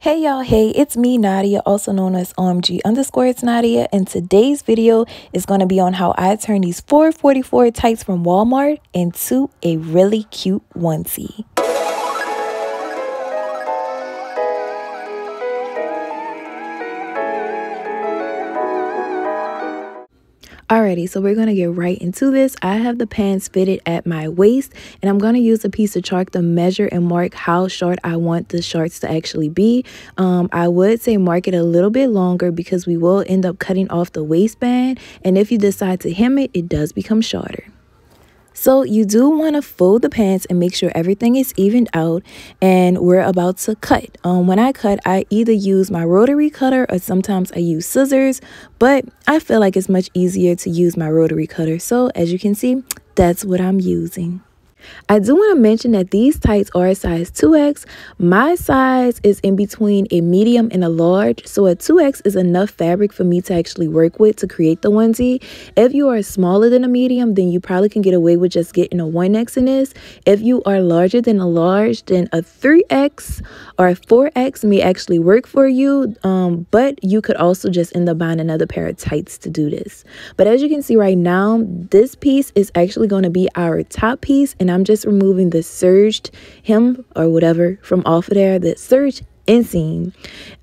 Hey y'all, hey, it's me Nadia, also known as OMG_it's Nadia, and today's video is going to be on how I turn these 444 tights from Walmart into a really cute onesie. Alrighty, so we're going to get right into this. I have the pants fitted at my waist, and I'm going to use a piece of chalk to measure and mark how short I want the shorts to actually be. I would say mark it a little bit longer because we will end up cutting off the waistband, and if you decide to hem it, it does become shorter. So you do want to fold the pants and make sure everything is evened out, and we're about to cut. When I cut, I either use my rotary cutter or sometimes I use scissors, but I feel like it's much easier to use my rotary cutter. So as you can see, that's what I'm using. I do want to mention that these tights are a size 2X. My size is in between a medium and a large, so a 2X is enough fabric for me to actually work with to create the onesie. If you are smaller than a medium, then you probably can get away with just getting a 1X in this. If you are larger than a large, then a 3X or a 4X may actually work for you, but you could also just end up buying another pair of tights to do this. But as you can see right now, this piece is actually going to be our top piece, and I'm just removing the serged hem or whatever from off of there, the serged inseam,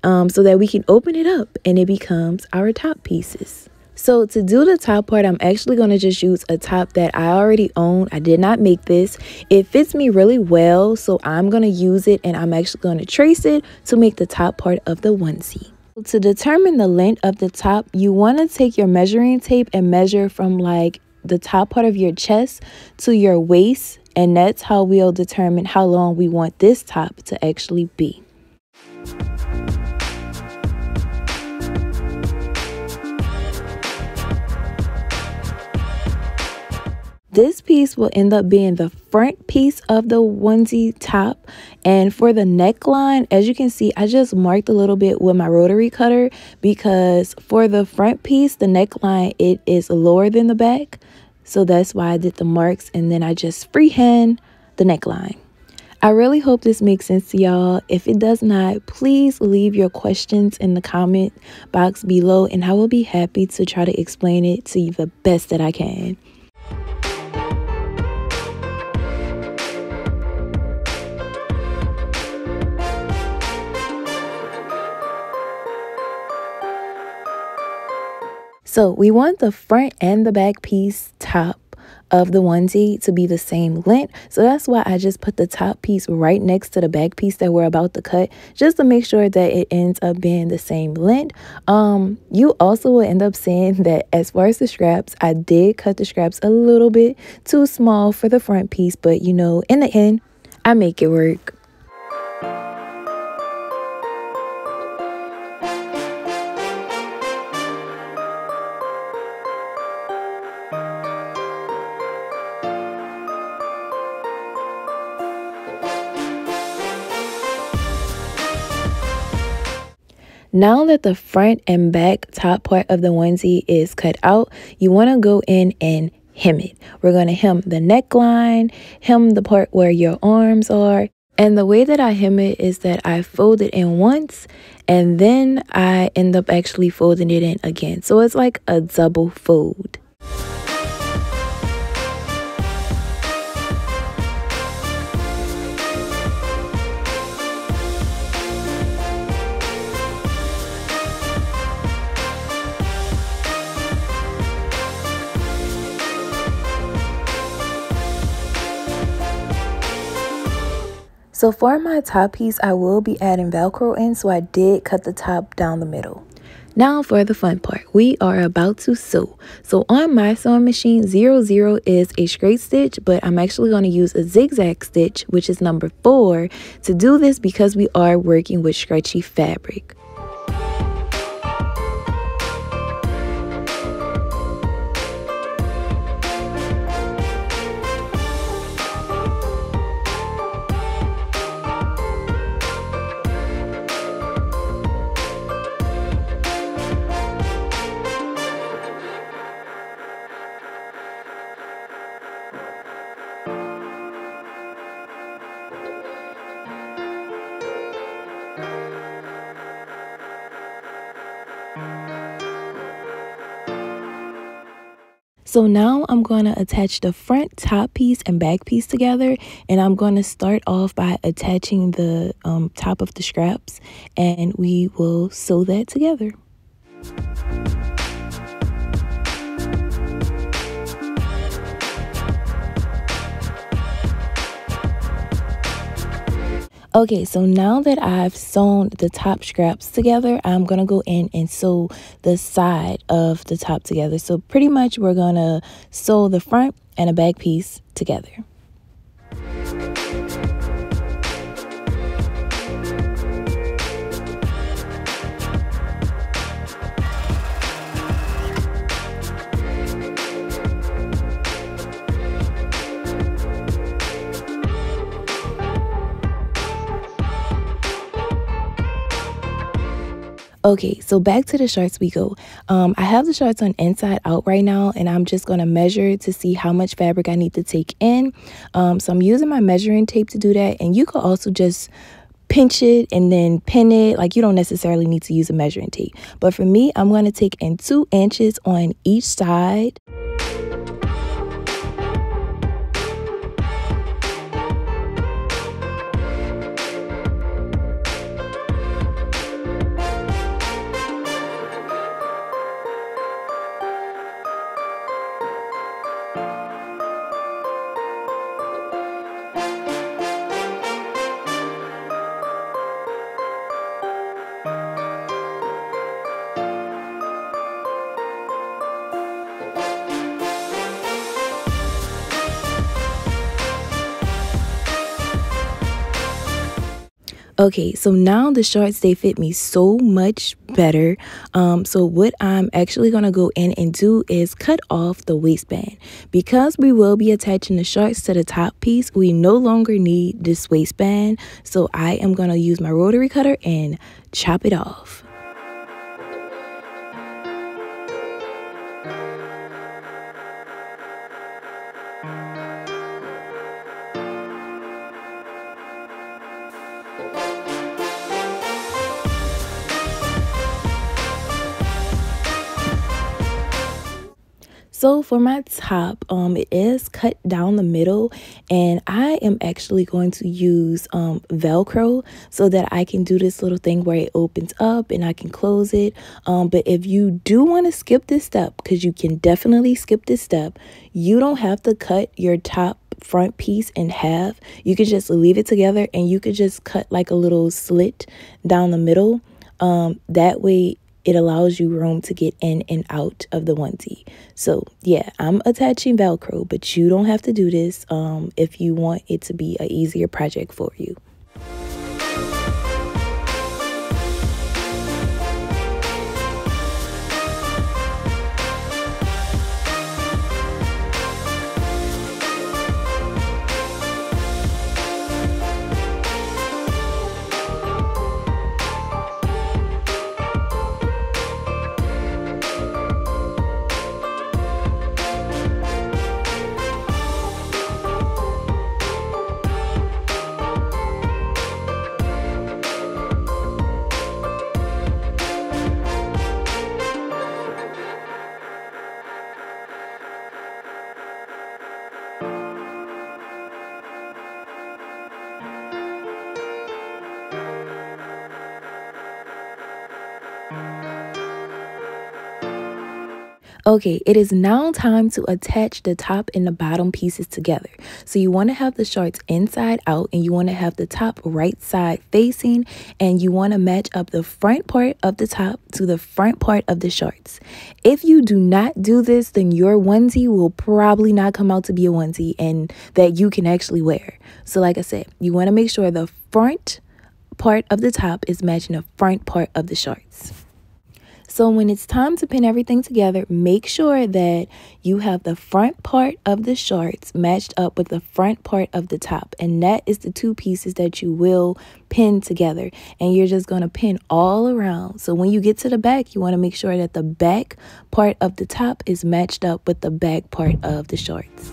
so that we can open it up and it becomes our top pieces. So to do the top part, I'm actually going to just use a top that I already own. I did not make this. It fits me really well, so I'm going to use it, and I'm actually going to trace it to make the top part of the onesie. To determine the length of the top, you want to take your measuring tape and measure from like the top part of your chest to your waist, and that's how we'll determine how long we want this top to actually be. This piece will end up being the front piece of the onesie top, and for the neckline, as you can see, I just marked a little bit with my rotary cutter because for the front piece, the neckline, it is lower than the back, so that's why I did the marks, and then I just freehand the neckline. I really hope this makes sense to y'all. If it does not, please leave your questions in the comment box below, and I will be happy to try to explain it to you the best that I can. So we want the front and the back piece top of the onesie to be the same length. So that's why I just put the top piece right next to the back piece that we're about to cut, just to make sure that it ends up being the same length. You also will end up seeing that as far as the straps, I did cut the straps a little bit too small for the front piece, but you know, in the end, I make it work. Now that the front and back top part of the onesie is cut out, you want to go in and hem it. We're going to hem the neckline, hem the part where your arms are. And the way that I hem it is that I fold it in once, and then I end up actually folding it in again. So it's like a double fold. So for my top piece, I will be adding Velcro in, so I did cut the top down the middle. Now for the fun part, we are about to sew. So on my sewing machine, 00 is a straight stitch, but I'm actually going to use a zigzag stitch, which is number 4, to do this because we are working with stretchy fabric. So now I'm going to attach the front top piece and back piece together, and I'm going to start off by attaching the top of the straps, and we will sew that together. Okay, so now that I've sewn the top straps together, I'm going to go in and sew the side of the top together. So pretty much we're going to sew the front and a back piece together. Okay, so back to the shorts we go. I have the shorts on inside out right now, and I'm just going to measure to see how much fabric I need to take in. So I'm using my measuring tape to do that, and you could also just pinch it and then pin it. Like, you don't necessarily need to use a measuring tape. But for me, I'm going to take in 2 inches on each side. Okay, so now the shorts, they fit me so much better. So what I'm actually going to go in and do is cut off the waistband. Because we will be attaching the shorts to the top piece, we no longer need this waistband. So I am going to use my rotary cutter and chop it off. So for my top, it is cut down the middle, and I am actually going to use Velcro so that I can do this little thing where it opens up and I can close it. But if you do want to skip this step, because you can definitely skip this step, you don't have to cut your top front piece in half. You could just leave it together, and you could just cut like a little slit down the middle. That way it allows you room to get in and out of the onesie. So yeah, I'm attaching Velcro, but you don't have to do this if you want it to be an easier project for you. Okay, it is now time to attach the top and the bottom pieces together. So you want to have the shorts inside out, and you want to have the top right side facing, and you want to match up the front part of the top to the front part of the shorts. If you do not do this, then your onesie will probably not come out to be a onesie and that you can actually wear. So like I said, you want to make sure the front part of the top is matching the front part of the shorts. So when it's time to pin everything together, make sure that you have the front part of the shorts matched up with the front part of the top. And that is the 2 pieces that you will pin together. And you're just going to pin all around. So when you get to the back, you want to make sure that the back part of the top is matched up with the back part of the shorts.